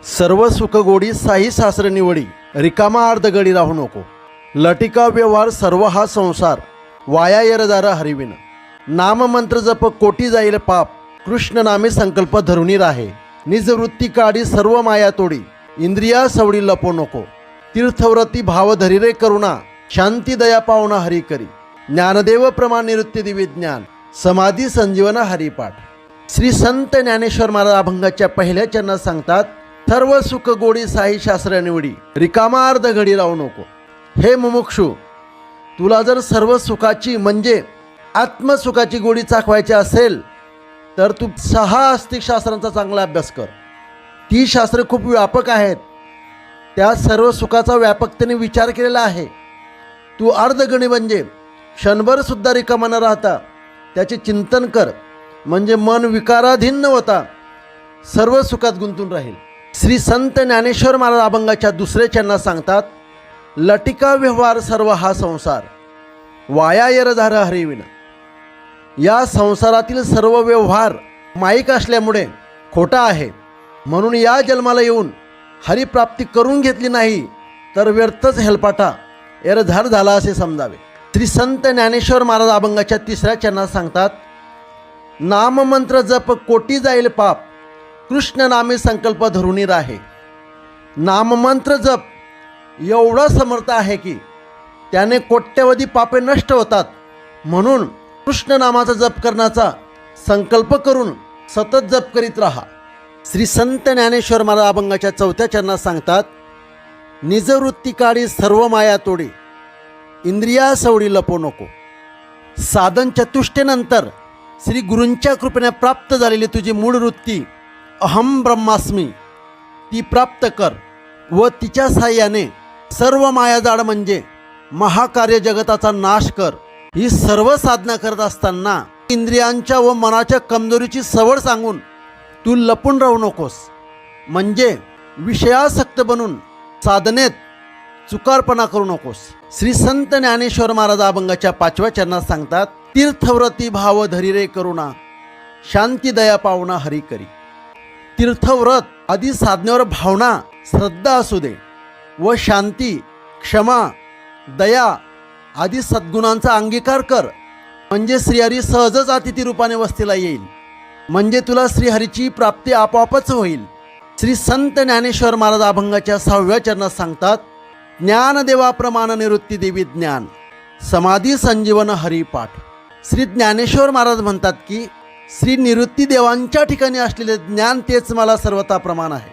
सर्व सुखगोडी साही सासर निवडी, रिकामा अर्धगडी राहू नको. लटिका व्यवहार सर्व हा संसार, वाया येरदार हरिविन. नाम मंत्र जप कोटी जाईल पाप, कृष्ण नामे संकल्प धरुनी राहे. निजवृत्ती काढी सर्व माया तोडी, इंद्रिया सवडी लपो नको. तीर्थव्रती भाव धरी रे करुणा, शांती दया पावना हरी करी. ज्ञानदेव प्रमाण निवृत्ती दिवी ज्ञान, समाधी संजीवन हरिपाठ. श्री संत ज्ञानेश्वर महाराज अभंगाच्या पहिल्या चरणात सांगतात, सर्व सुख गोडी साई शास्त्र निवडी, रिकामा अर्ध घडी राहू नको. हे मुमुक्षू, तुला जर सर्व सुखाची म्हणजे आत्मसुखाची गोडी चाखवायची असेल तर तू 6 आस्तिक शास्त्रांचा चांगला अभ्यास कर. ती शास्त्रे खूप व्यापक आहेत, त्या सर्व सुखाचा व्यापकतेने विचार केलेला आहे. तू अर्धगणी म्हणजे क्षणभर सुद्धा रिकामा न राहता त्याचे चिंतन कर, म्हणजे मन विकाराधीन न होता सर्व सुखात गुंतून राहील. श्री संत ज्ञानेश्वर महाराज अभंगाच्या दुसऱ्या चरणात सांगतात, लटिका व्यवहार सर्व हा संसार, वाया येरधार हरिविन. या संसारातील सर्व व्यवहार माईक असल्यामुळे खोटा आहे, म्हणून या जन्माला येऊन हरिप्राप्ती करून घेतली नाही तर व्यर्थच हेलपाटा येरधार झाला असे समजावे. श्री संत ज्ञानेश्वर महाराज अभंगाच्या तिसऱ्या चरणात सांगतात, नाममंत्र जप कोटी जाईल पाप, कृष्ण नामे संकल्प धरुनी राहे. नाममंत्र जप एवढा समर्थ आहे की त्याने कोट्यवधी पापे नष्ट होतात. म्हणून कृष्ण नामाचा जप करण्याचा संकल्प करून सतत जप करीत राहा. श्री संत ज्ञानेश्वर महाराज अभंगाच्या चौथ्या चरणात सांगतात, निजवृत्ती काढी सर्व माया तोडी, इंद्रिया सवडी लपो नको. साधन चतुष्टयेनंतर श्री गुरूंच्या कृपेने प्राप्त झालेली तुझी मूळ वृत्ती अहम ब्रह्मास्मी ती प्राप्त कर व तिच्या साह्याने सर्व मायाजाळ म्हणजे महाकार्य जगताचा नाश कर. ही सर्व साधना करत असताना इंद्रियांच्या व मनाच्या कमजोरीची सवड सांगून तू लपून राहू नकोस, म्हणजे विषयासक्त बनून साधनेत चुकारपणा करू नकोस. श्री संत ज्ञानेश्वर महाराज अभंगाच्या 5व्या चरणात सांगतात, तीर्थव्रती भाव धरी रे करुणा, शांती दया पावना हरी करी. तीर्थव्रत आधी साधनेवर भावना श्रद्धा असू दे व शांती क्षमा दया आदी सद्गुणांचा अंगीकार कर, म्हणजे श्रीहरी सहजच अतिथी रूपाने वस्तीला येईल, म्हणजे तुला श्रीहरीची प्राप्ती आपोआपच होईल. श्री संत ज्ञानेश्वर महाराज अभंगाच्या 6व्या चरणात सांगतात, ज्ञानदेवाप्रमाण निवृत्ती देवी ज्ञान, समाधी संजीवन हरिपाठ. श्री ज्ञानेश्वर महाराज म्हणतात की श्री निवृत्ती देवांच्या ठिकाणी असलेले ज्ञान तेच मला सर्वता प्रमाण आहे.